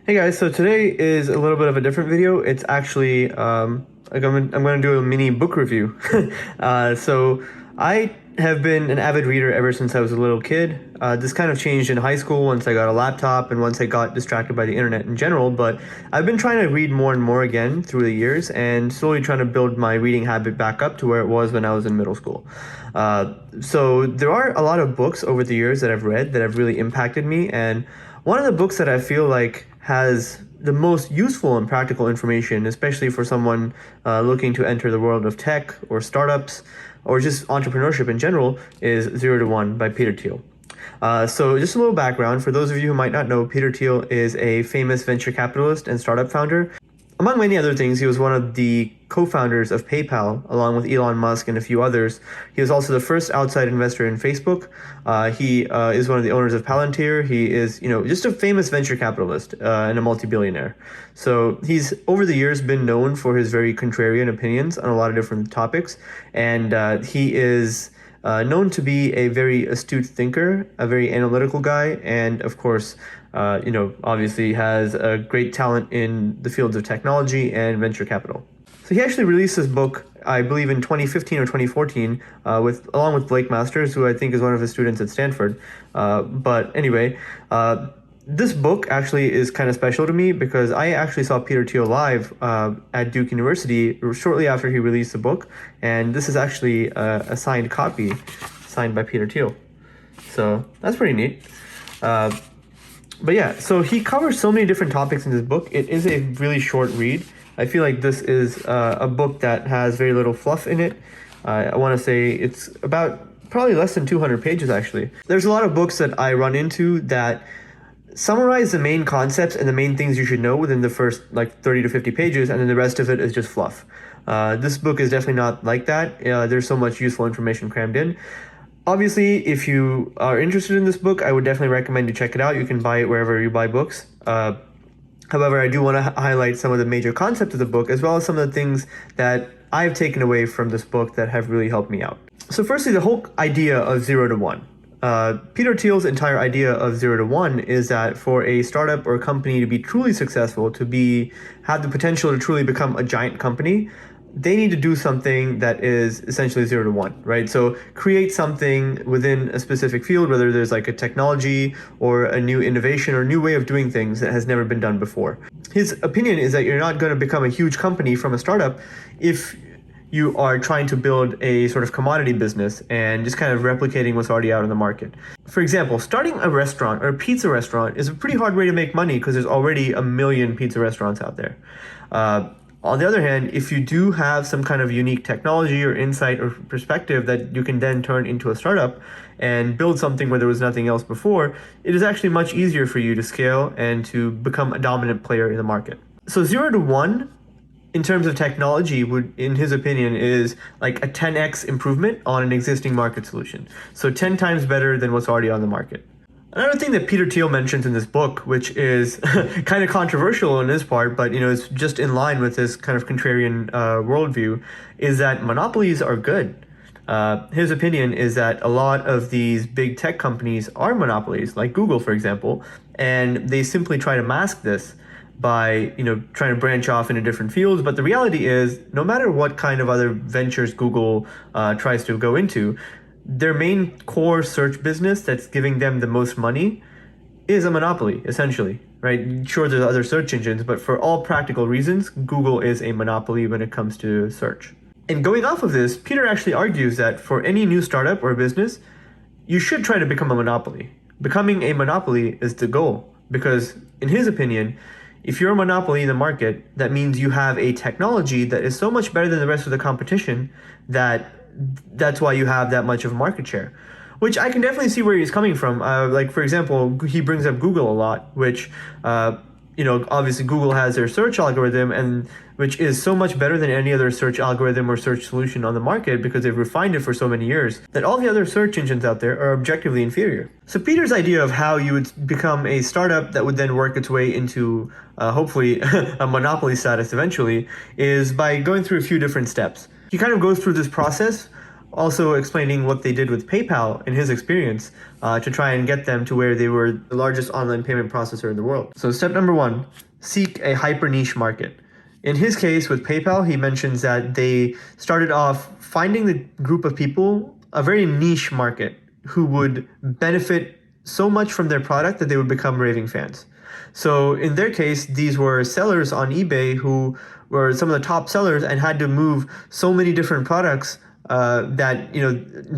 Hey guys, so today is a little bit of a different video. It's actually I'm gonna do a mini book review. So I have been an avid reader ever since I was a little kid. This kind of changed in high school once I got a laptop and once I got distracted by the internet in general. But I've been trying to read more and more again through the years and slowly trying to build my reading habit back up to where it was when I was in middle school. So there are a lot of books over the years that I've read that have really impacted me, and one of the books that I feel like has the most useful and practical information, especially for someone looking to enter the world of tech or startups or just entrepreneurship in general, is 0 to 1 by Peter Thiel. So just a little background for those of you who might not know, Peter Thiel is a famous venture capitalist and startup founder. Among many other things, he was one of the co-founders of PayPal, along with Elon Musk and a few others. He was also the first outside investor in Facebook. He is one of the owners of Palantir. He is, just a famous venture capitalist and a multi-billionaire. So he's, over the years, been known for his very contrarian opinions on a lot of different topics. And he is known to be a very astute thinker, a very analytical guy, and of course, obviously has a great talent in the fields of technology and venture capital. So he actually released this book, I believe in 2015 or 2014, along with Blake Masters, who I think is one of his students at Stanford. But anyway, this book actually is kind of special to me because I actually saw Peter Thiel live at Duke University shortly after he released the book, and this is actually a signed copy, signed by Peter Thiel. So that's pretty neat. But yeah, so he covers so many different topics in this book. It is a really short read. I feel like this is a book that has very little fluff in it. I want to say it's about probably less than 200 pages, actually. There's a lot of books that I run into that summarize the main concepts and the main things you should know within the first 30 to 50 pages, and then the rest of it is just fluff. This book is definitely not like that. There's so much useful information crammed in. Obviously, if you are interested in this book, I would definitely recommend you check it out. You can buy it wherever you buy books. However, I do want to highlight some of the major concepts of the book, as well as some of the things that I've taken away from this book that have really helped me out. So firstly, the whole idea of 0 to 1. Peter Thiel's entire idea of 0 to 1 is that for a startup or a company to be truly successful, have the potential to truly become a giant company, they need to do something that is essentially 0 to 1, right? So create something within a specific field, whether there's like a technology or a new innovation or a new way of doing things that has never been done before. His opinion is that you're not going to become a huge company from a startup if you are trying to build a sort of commodity business and just kind of replicating what's already out in the market. For example, starting a restaurant or a pizza restaurant is a pretty hard way to make money because there's already a million pizza restaurants out there. On the other hand, if you do have some kind of unique technology or insight or perspective that you can then turn into a startup and build something where there was nothing else before, it is actually much easier for you to scale and to become a dominant player in the market. So 0 to 1 in terms of technology would, in his opinion, is like a 10x improvement on an existing market solution. So 10 times better than what's already on the market. Another thing that Peter Thiel mentions in this book, which is kind of controversial on his part, but it's just in line with his kind of contrarian worldview, is that monopolies are good. His opinion is that a lot of these big tech companies are monopolies, like Google, for example, and they simply try to mask this by trying to branch off into different fields. But the reality is, no matter what kind of other ventures Google tries to go into, their main core search business that's giving them the most money is a monopoly, essentially, right? Sure, there's other search engines, but for all practical reasons, Google is a monopoly when it comes to search. And going off of this, Peter actually argues that for any new startup or business, you should try to become a monopoly. Becoming a monopoly is the goal, because in his opinion, if you're a monopoly in the market, that means you have a technology that is so much better than the rest of the competition that's why you have that much of market share, which I can definitely see where he's coming from. Like, for example, he brings up Google a lot, which, obviously Google has their search algorithm, and which is so much better than any other search algorithm or search solution on the market because they've refined it for so many years that all the other search engines out there are objectively inferior. So Peter's idea of how you would become a startup that would then work its way into hopefully a monopoly status eventually is by going through a few different steps. He kind of goes through this process also explaining what they did with PayPal in his experience to try and get them to where they were the largest online payment processor in the world. So step number one, seek a hyper niche market. In his case with PayPal, he mentions that they started off finding the group of people, a very niche market, who would benefit so much from their product that they would become raving fans. So in their case, these were sellers on eBay who were some of the top sellers and had to move so many different products that,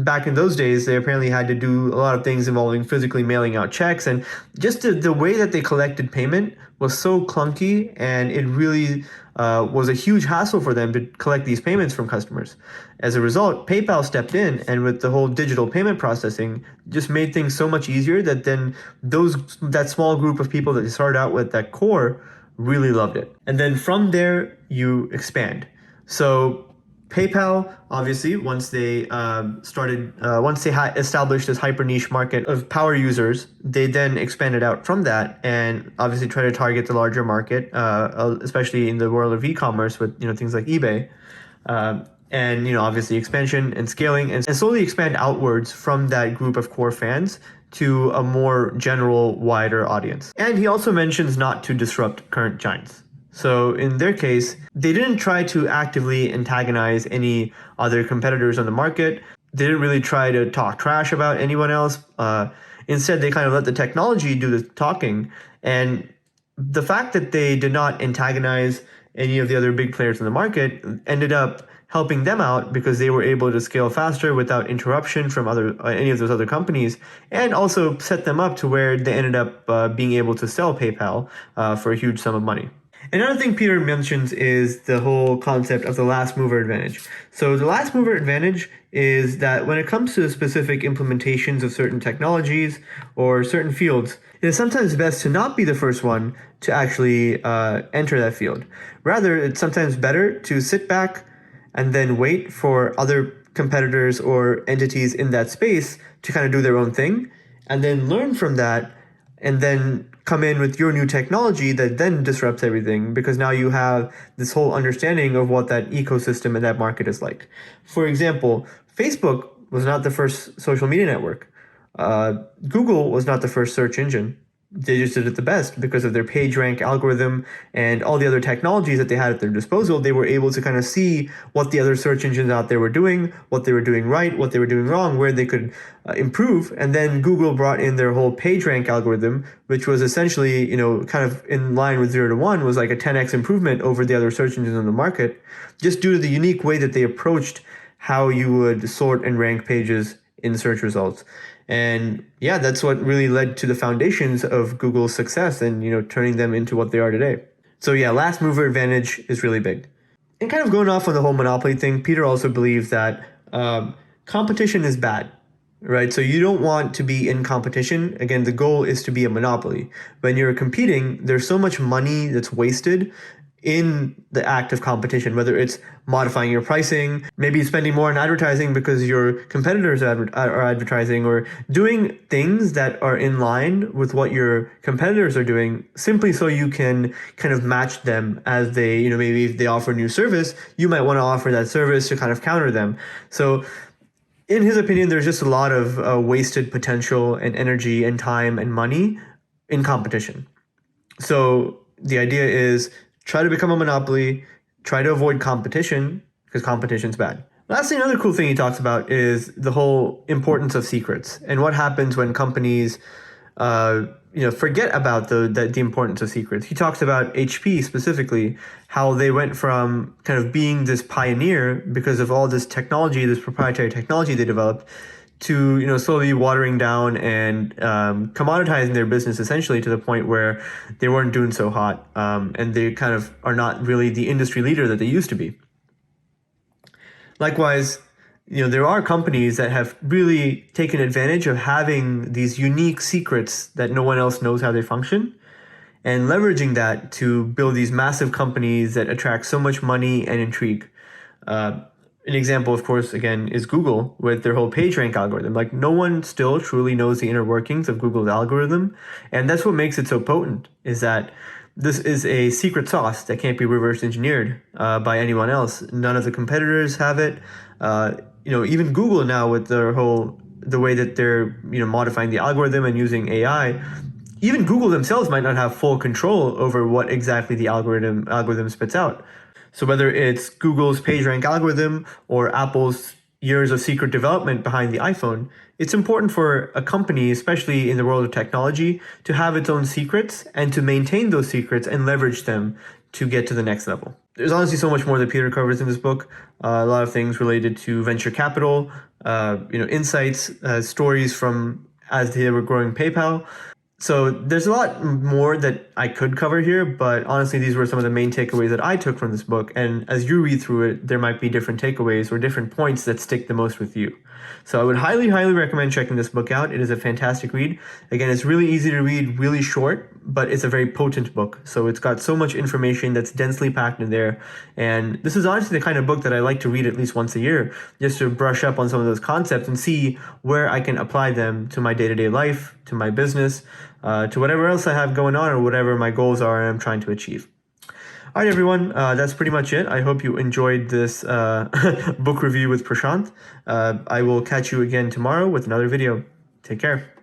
back in those days, they apparently had to do a lot of things involving physically mailing out checks. And just the way that they collected payment was so clunky, and it really was a huge hassle for them to collect these payments from customers. As a result, PayPal stepped in, and with the whole digital payment processing, just made things so much easier that then that small group of people that they started out with, that core, really loved it. And then from there, you expand. So PayPal, obviously, once they established this hyper niche market of power users, they then expanded out from that and obviously try to target the larger market, especially in the world of e-commerce with things like eBay, and obviously expansion and scaling, and slowly expand outwards from that group of core fans to a more general, wider audience. And he also mentions not to disrupt current giants. So in their case, they didn't try to actively antagonize any other competitors on the market. They didn't really try to talk trash about anyone else. Instead, they kind of let the technology do the talking. And the fact that they did not antagonize any of the other big players in the market ended up helping them out because they were able to scale faster without interruption from any of those other companies, and also set them up to where they ended up being able to sell PayPal for a huge sum of money. Another thing Peter mentions is the whole concept of the last mover advantage. So the last mover advantage is that when it comes to specific implementations of certain technologies or certain fields, it is sometimes best to not be the first one to actually enter that field. Rather, it's sometimes better to sit back and then wait for other competitors or entities in that space to kind of do their own thing, and then learn from that, and then come in with your new technology that then disrupts everything, because now you have this whole understanding of what that ecosystem and that market is like. For example, Facebook was not the first social media network. Google was not the first search engine. They just did it the best because of their PageRank algorithm and all the other technologies that they had at their disposal. They were able to kind of see what the other search engines out there were doing, what they were doing right, what they were doing wrong, where they could improve. And then Google brought in their whole PageRank algorithm, which was essentially, kind of in line with 0 to 1, was like a 10x improvement over the other search engines on the market, just due to the unique way that they approached how you would sort and rank pages in search results. And yeah, that's what really led to the foundations of Google's success and, turning them into what they are today. So yeah, last mover advantage is really big. And kind of going off on the whole monopoly thing, Peter also believes that competition is bad, right? So you don't want to be in competition. Again, the goal is to be a monopoly. When you're competing, there's so much money that's wasted in the act of competition, whether it's modifying your pricing, maybe spending more on advertising because your competitors are advertising, or doing things that are in line with what your competitors are doing, simply so you can kind of match them as they, maybe if they offer a new service, you might want to offer that service to kind of counter them. So in his opinion, there's just a lot of wasted potential and energy and time and money in competition. So the idea is, try to become a monopoly, try to avoid competition, because competition's bad. Lastly, another cool thing he talks about is the whole importance of secrets and what happens when companies forget about the importance of secrets. He talks about HP specifically, how they went from kind of being this pioneer because of all this technology, this proprietary technology they developed, to slowly watering down and commoditizing their business, essentially to the point where they weren't doing so hot, and they kind of are not really the industry leader that they used to be. Likewise, there are companies that have really taken advantage of having these unique secrets that no one else knows how they function, and leveraging that to build these massive companies that attract so much money and intrigue. An example, of course, again, is Google with their whole PageRank algorithm. Like, no one still truly knows the inner workings of Google's algorithm. And that's what makes it so potent, is that this is a secret sauce that can't be reverse engineered by anyone else. None of the competitors have it. even Google now with the way that they're modifying the algorithm and using AI, even Google themselves might not have full control over what exactly the algorithm spits out. So whether it's Google's PageRank algorithm or Apple's years of secret development behind the iPhone, it's important for a company, especially in the world of technology, to have its own secrets and to maintain those secrets and leverage them to get to the next level. There's honestly so much more that Peter covers in this book. A lot of things related to venture capital, insights, stories from as they were growing PayPal. So there's a lot more that I could cover here, but honestly, these were some of the main takeaways that I took from this book. And as you read through it, there might be different takeaways or different points that stick the most with you. So I would highly, highly recommend checking this book out. It is a fantastic read. Again, it's really easy to read, really short, but it's a very potent book. So it's got so much information that's densely packed in there. And this is honestly the kind of book that I like to read at least once a year, just to brush up on some of those concepts and see where I can apply them to my day-to-day life, to my business, to whatever else I have going on or whatever my goals are I'm trying to achieve. All right, everyone, that's pretty much it. I hope you enjoyed this book review with Prashant. I will catch you again tomorrow with another video. Take care.